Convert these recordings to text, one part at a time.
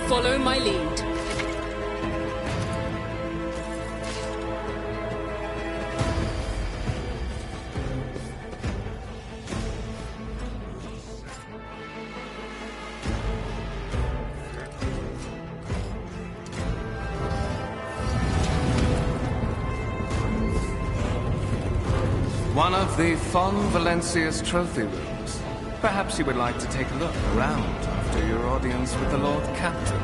Follow my lead. One of the Fon Valencia's trophy rooms. Perhaps you would like to take a look around after your audience with the Lord Captain.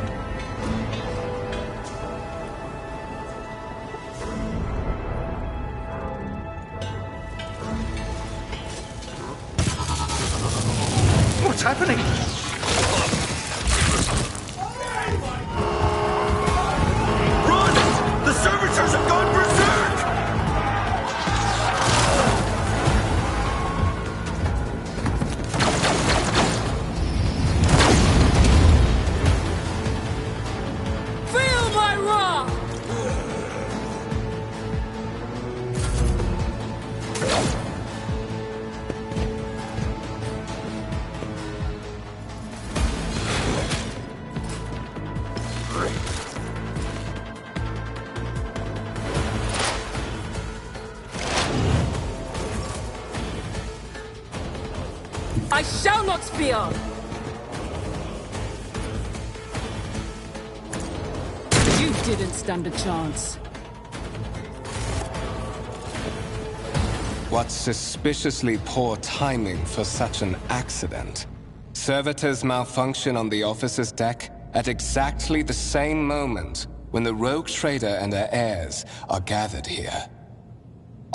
What's happening? Run! The servitors have gone berserk! I shall not fear! You didn't stand a chance. What suspiciously poor timing for such an accident. Servitors malfunction on the officer's deck at exactly the same moment when the rogue trader and her heirs are gathered here.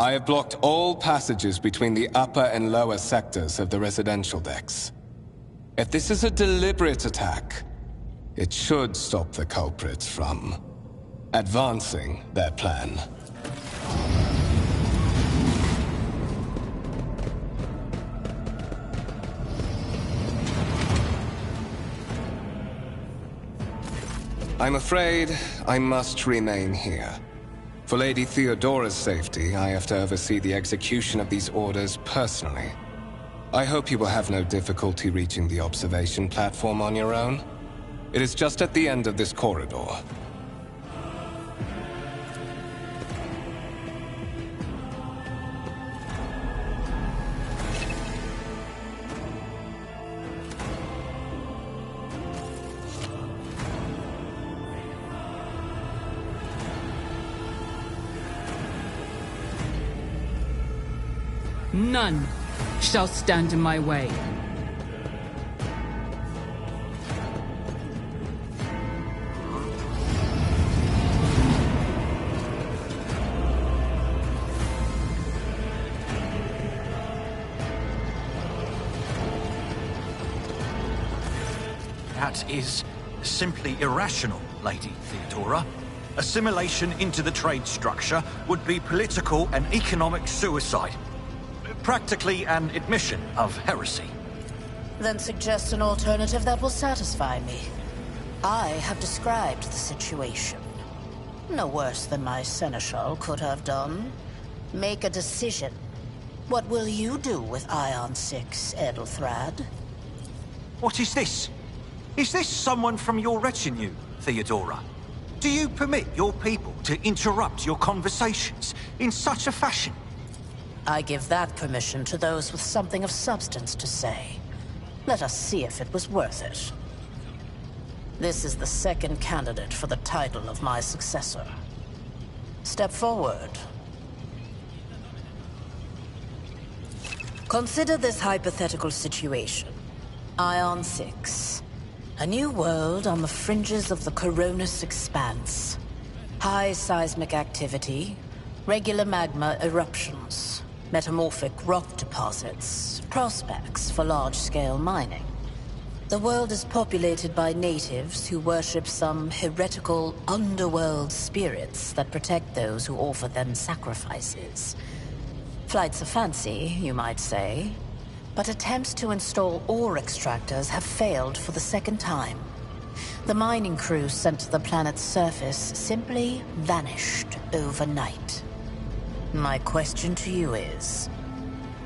I have blocked all passages between the upper and lower sectors of the residential decks. If this is a deliberate attack, it should stop the culprits from advancing their plan. I'm afraid I must remain here. For Lady Theodora's safety, I have to oversee the execution of these orders personally. I hope you will have no difficulty reaching the observation platform on your own. It is just at the end of this corridor. None shall stand in my way. That is simply irrational, Lady Theodora. Assimilation into the trade structure would be political and economic suicide. Practically an admission of heresy. Then suggest an alternative that will satisfy me. I have described the situation. No worse than my seneschal could have done. Make a decision. What will you do with Ion 6, Edelthrad? What is this? Is this someone from your retinue, Theodora? Do you permit your people to interrupt your conversations in such a fashion? I give that permission to those with something of substance to say. Let us see if it was worth it. This is the second candidate for the title of my successor. Step forward. Consider this hypothetical situation. Ion 6. A new world on the fringes of the Coronis Expanse. High seismic activity, regular magma eruptions, metamorphic rock deposits, prospects for large-scale mining. The world is populated by natives who worship some heretical underworld spirits that protect those who offer them sacrifices. Flights of fancy, you might say, but attempts to install ore extractors have failed for the second time. The mining crew sent to the planet's surface simply vanished overnight. My question to you is,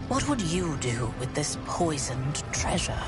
what would you do with this poisoned treasure?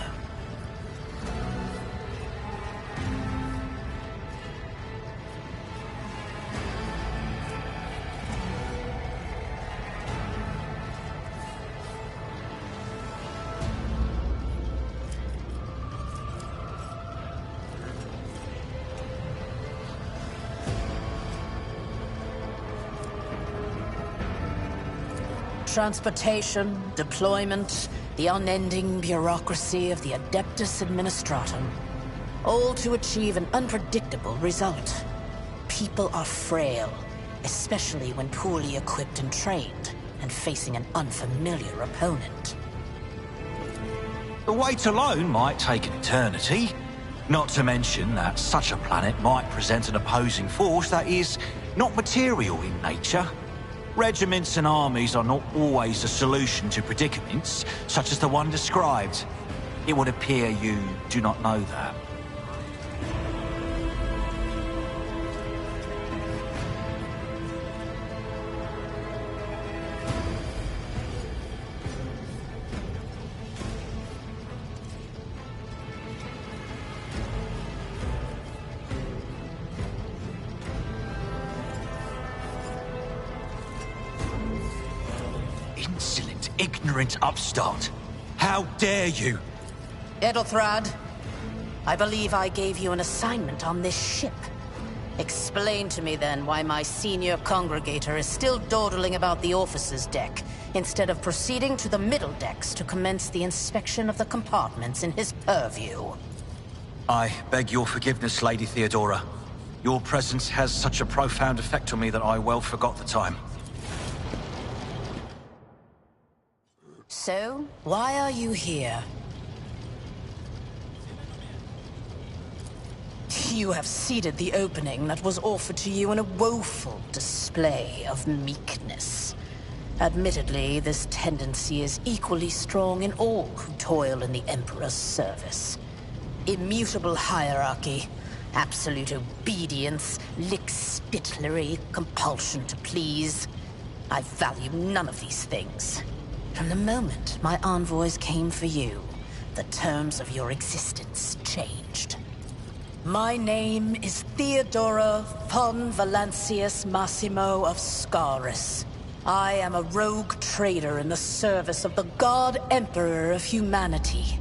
Transportation, deployment, the unending bureaucracy of the Adeptus Administratum. All to achieve an unpredictable result. People are frail, especially when poorly equipped and trained, and facing an unfamiliar opponent. The wait alone might take an eternity. Not to mention that such a planet might present an opposing force that is not material in nature. Regiments and armies are not always a solution to predicaments, such as the one described. It would appear you do not know that. Insolent, ignorant upstart. How dare you? Edelthrad, I believe I gave you an assignment on this ship. Explain to me then why my senior congregator is still dawdling about the officers' deck, instead of proceeding to the middle decks to commence the inspection of the compartments in his purview. I beg your forgiveness, Lady Theodora. Your presence has such a profound effect on me that I well forgot the time. So, why are you here? You have ceded the opening that was offered to you in a woeful display of meekness. Admittedly, this tendency is equally strong in all who toil in the Emperor's service. Immutable hierarchy, absolute obedience, lickspittlery, compulsion to please. I value none of these things. From the moment my envoys came for you, the terms of your existence changed. My name is Theodora von Valancius Massimo of Scaris. I am a rogue trader in the service of the God Emperor of humanity.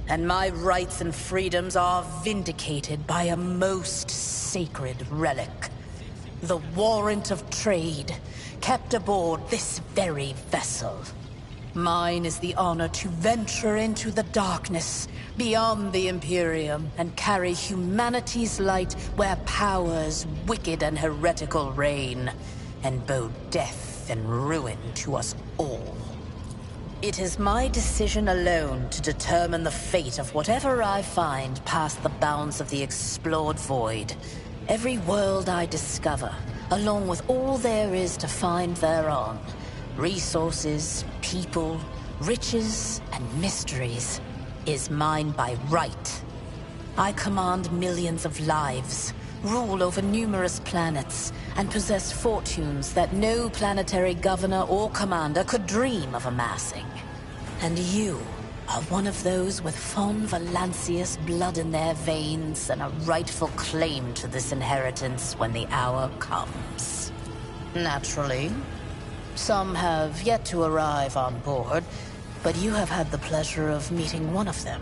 And my rights and freedoms are vindicated by a most sacred relic. The warrant of trade, kept aboard this very vessel. Mine is the honor to venture into the darkness, beyond the Imperium, and carry humanity's light where powers wicked and heretical reign, and bow death and ruin to us all. It is my decision alone to determine the fate of whatever I find past the bounds of the explored void. Every world I discover, along with all there is to find thereon. Resources, people, riches, and mysteries is mine by right. I command millions of lives, rule over numerous planets, and possess fortunes that no planetary governor or commander could dream of amassing. And you are one of those with von Valancius blood in their veins and a rightful claim to this inheritance when the hour comes. Naturally, some have yet to arrive on board, but you have had the pleasure of meeting one of them.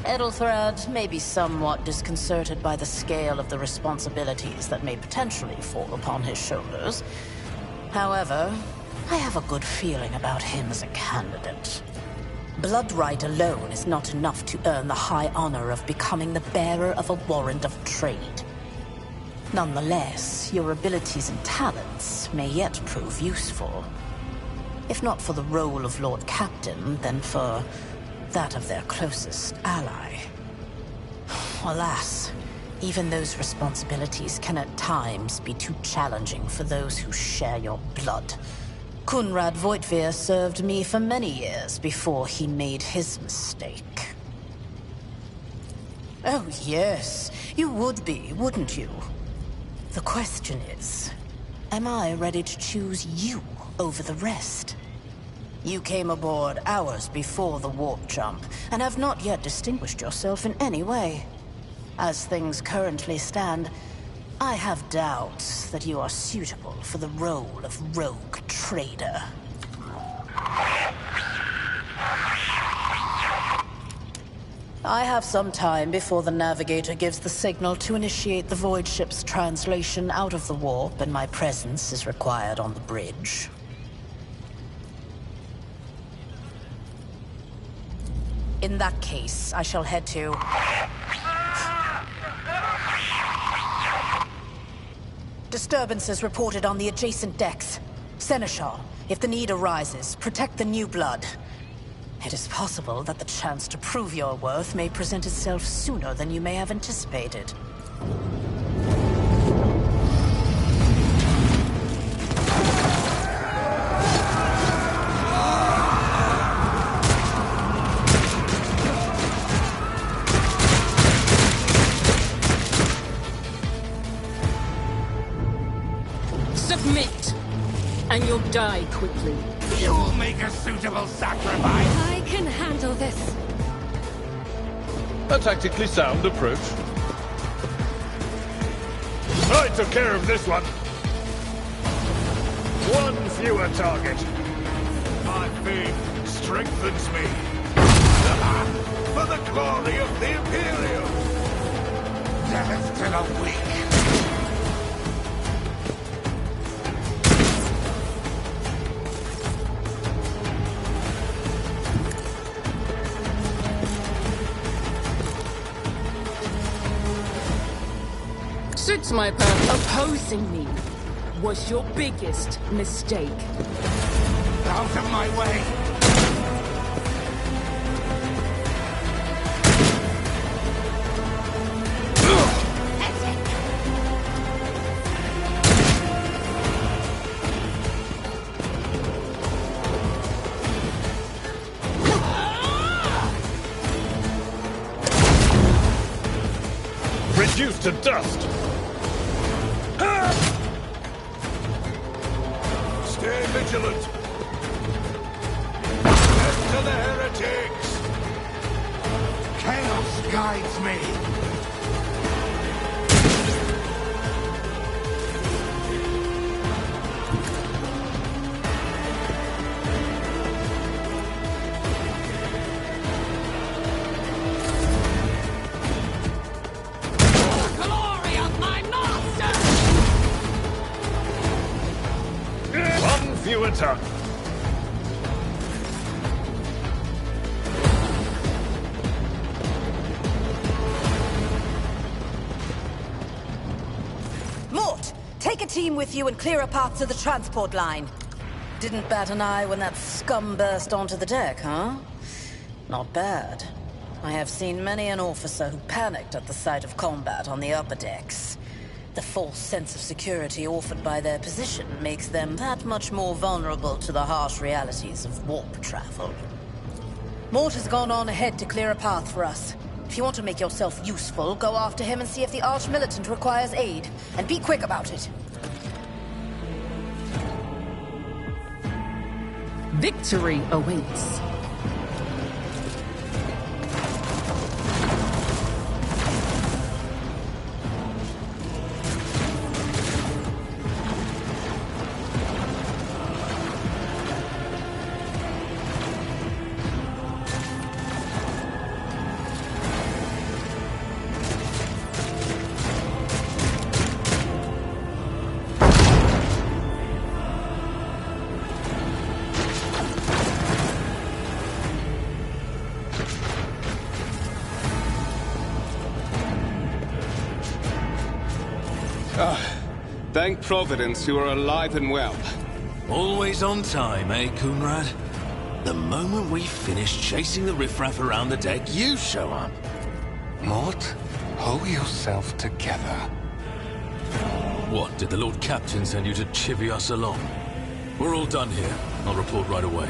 Edelthrad may be somewhat disconcerted by the scale of the responsibilities that may potentially fall upon his shoulders. However, I have a good feeling about him as a candidate. Blood right alone is not enough to earn the high honor of becoming the bearer of a warrant of trade. Nonetheless, your abilities and talents may yet prove useful. If not for the role of Lord Captain, then for that of their closest ally. Alas, even those responsibilities can at times be too challenging for those who share your blood. Kunrad Voitvir served me for many years before he made his mistake. Oh yes, you would be, wouldn't you? The question is, am I ready to choose you over the rest? You came aboard hours before the warp jump, and have not yet distinguished yourself in any way. As things currently stand, I have doubts that you are suitable for the role of rogue trader. I have some time before the navigator gives the signal to initiate the void ship's translation out of the warp, and my presence is required on the bridge. In that case, I shall head to... Disturbances reported on the adjacent decks. Seneschal, if the need arises, protect the new blood. It is possible that the chance to prove your worth may present itself sooner than you may have anticipated. Submit, and you'll die quickly. You'll make a suitable sacrifice! I can handle this. A tactically sound approach. I took care of this one. One fewer target. My faith strengthens me. For the glory of the Imperium! Death to the weak! Suits my purpose. Opposing me was your biggest mistake. Out of my way! Reduced to dust. Stay vigilant! Death to the heretics! Chaos guides me! Glory of my master! One fewer target. Mort! Take a team with you and clear a path to the transport line. Didn't bat an eye when that scum burst onto the deck, huh? Not bad. I have seen many an officer who panicked at the sight of combat on the upper decks. The false sense of security offered by their position makes them that much more vulnerable to the harsh realities of warp travel. Mort has gone on ahead to clear a path for us. If you want to make yourself useful, go after him and see if the Arch-Militant requires aid. And be quick about it. Victory awaits. Thank Providence you are alive and well. Always on time, eh, Coonrad? The moment we finish chasing the riffraff around the deck, you show up. Mort, hold yourself together. What, did the Lord Captain send you to chivvy us along? We're all done here. I'll report right away.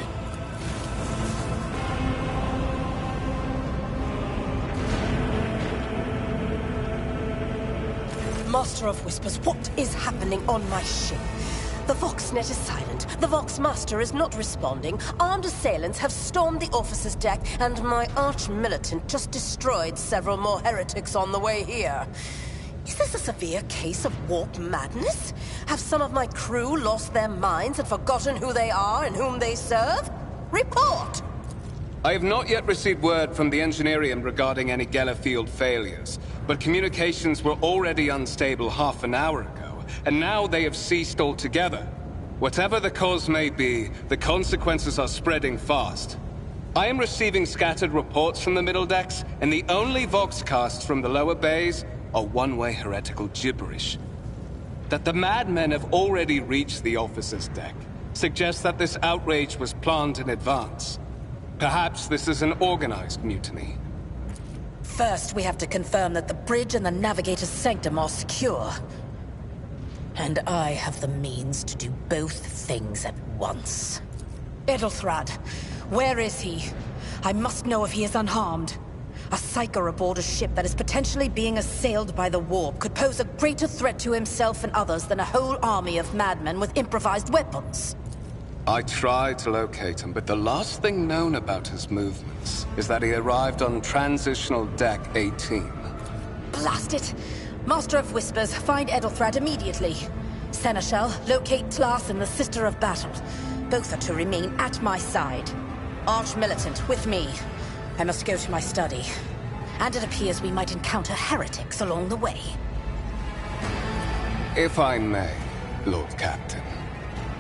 Master of Whispers, what is happening on my ship? The Voxnet is silent. The Voxmaster is not responding. Armed assailants have stormed the officer's deck, and my arch-militant just destroyed several more heretics on the way here. Is this a severe case of warp madness? Have some of my crew lost their minds and forgotten who they are and whom they serve? Report! I have not yet received word from the Engineerium regarding any Gellerfield failures, but communications were already unstable half an hour ago, and now they have ceased altogether. Whatever the cause may be, the consequences are spreading fast. I am receiving scattered reports from the middle decks, and the only voxcasts from the lower bays are one-way heretical gibberish. That the madmen have already reached the officer's deck suggests that this outrage was planned in advance. Perhaps this is an organized mutiny. First, we have to confirm that the bridge and the navigator's sanctum are secure. And I have the means to do both things at once. Edelthrad, where is he? I must know if he is unharmed. A psyker aboard a ship that is potentially being assailed by the warp could pose a greater threat to himself and others than a whole army of madmen with improvised weapons. I tried to locate him, but the last thing known about his movements is that he arrived on Transitional Deck 18. Blast it! Master of Whispers, find Edelthrad immediately. Seneschal, locate Tlas and the Sister of Battle. Both are to remain at my side. Arch-militant, with me. I must go to my study. And it appears we might encounter heretics along the way. If I may, Lord Captain.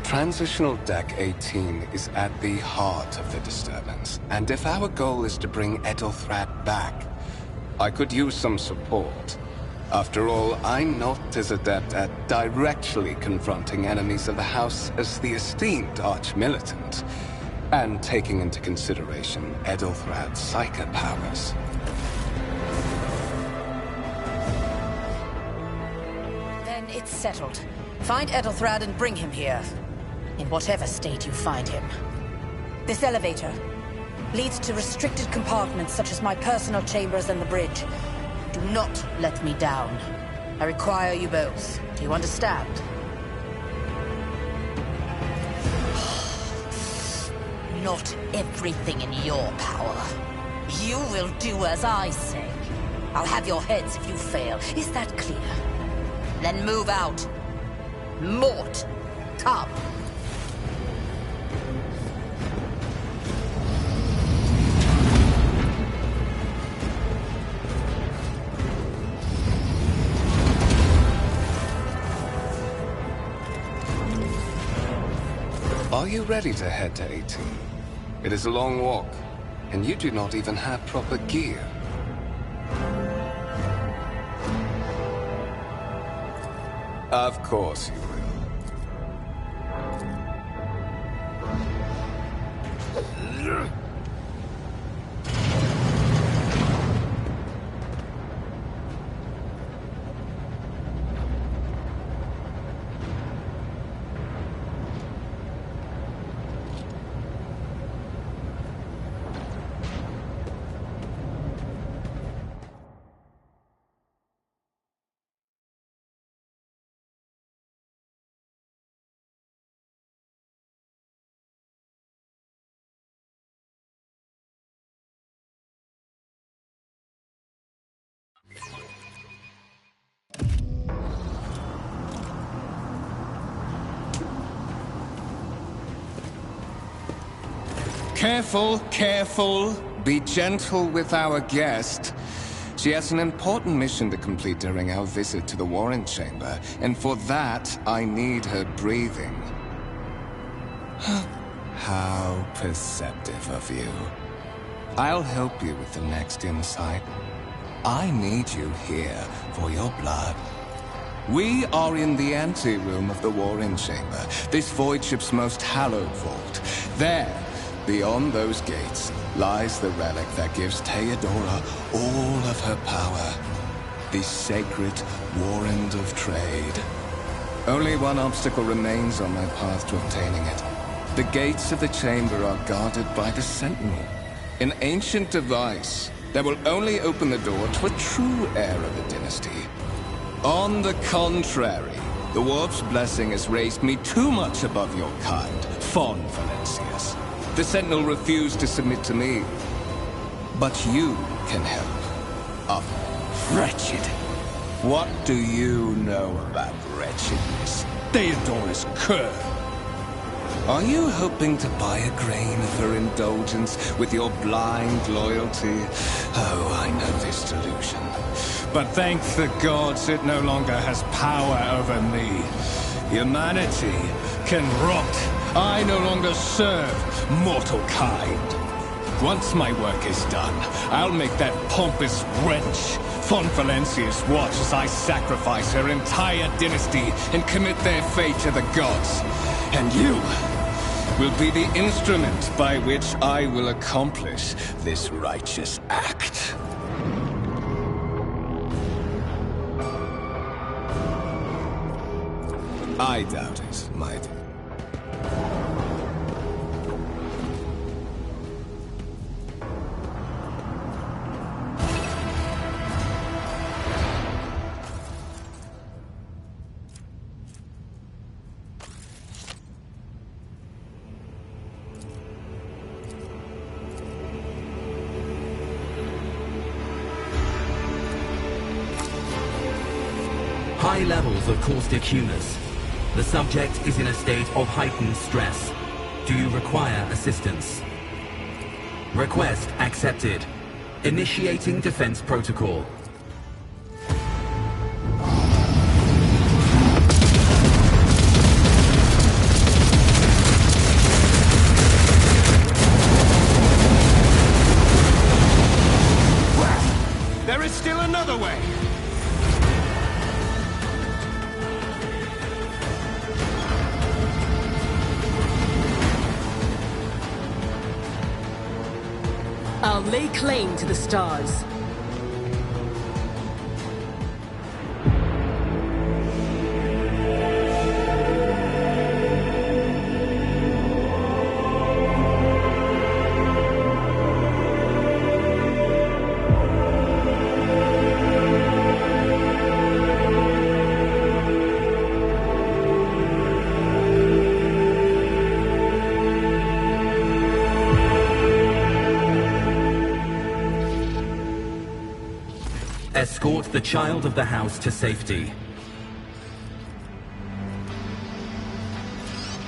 Transitional Deck 18 is at the heart of the disturbance, and if our goal is to bring Edelthrad back, I could use some support. After all, I'm not as adept at directly confronting enemies of the House as the esteemed Arch-militant, and taking into consideration Edelthrad's psychic powers. Then it's settled. Find Edelthrad and bring him here. In whatever state you find him. This elevator leads to restricted compartments such as my personal chambers and the bridge. Do not let me down. I require you both. Do you understand? Not everything in your power. You will do as I say. I'll have your heads if you fail. Is that clear? Then move out. Mort, come. Are you ready to head to 18? It is a long walk, and you do not even have proper gear. Of course you will. Careful, careful. Be gentle with our guest. She has an important mission to complete during our visit to the Warren Chamber, and for that, I need her breathing. How perceptive of you. I'll help you with the next insight. I need you here for your blood. We are in the anteroom of the Warren Chamber, this void ship's most hallowed vault. There, beyond those gates, lies the relic that gives Theodora all of her power. The sacred Warrant of Trade. Only one obstacle remains on my path to obtaining it. The gates of the chamber are guarded by the Sentinel, an ancient device that will only open the door to a true heir of the dynasty. On the contrary, the Warp's blessing has raised me too much above your kind, Fon Valencius. The Sentinel refused to submit to me. But you can help. Wretched. What do you know about wretchedness? Theodora's curve. Are you hoping to buy a grain of her indulgence with your blind loyalty? Oh, I know this delusion. But thank the gods it no longer has power over me. Humanity can rot. I no longer serve mortal kind. Once my work is done, I'll make that pompous wretch von Valencia's watch as I sacrifice her entire dynasty and commit their fate to the gods. And you will be the instrument by which I will accomplish this righteous act. I doubt it, my dear. High levels of caustic humus. The subject is in a state of heightened stress. Do you require assistance? Request accepted. Initiating defense protocol. There is still another way! I'll lay claim to the stars. Escort the child of the house to safety.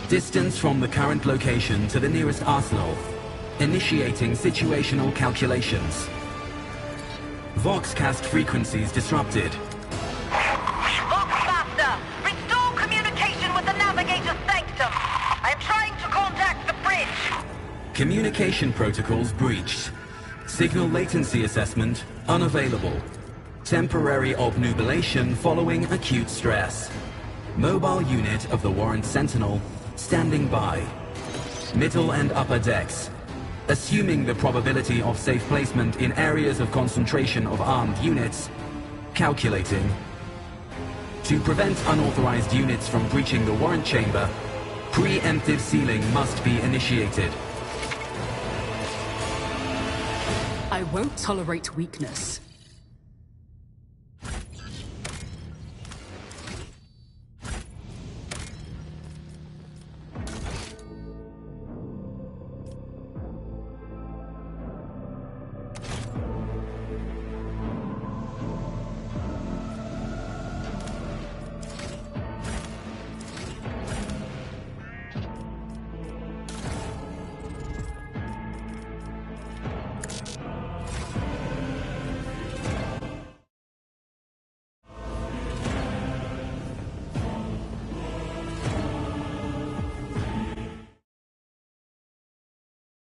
Distance from the current location to the nearest arsenal. Initiating situational calculations. Voxcast frequencies disrupted. Voxmaster, restore communication with the navigator's sanctum. I am trying to contact the bridge. Communication protocols breached. Signal latency assessment unavailable. Temporary obnubilation following acute stress. Mobile unit of the Warrant Sentinel standing by. Middle and upper decks. Assuming the probability of safe placement in areas of concentration of armed units. Calculating. To prevent unauthorized units from breaching the warrant chamber, preemptive sealing must be initiated. I won't tolerate weakness.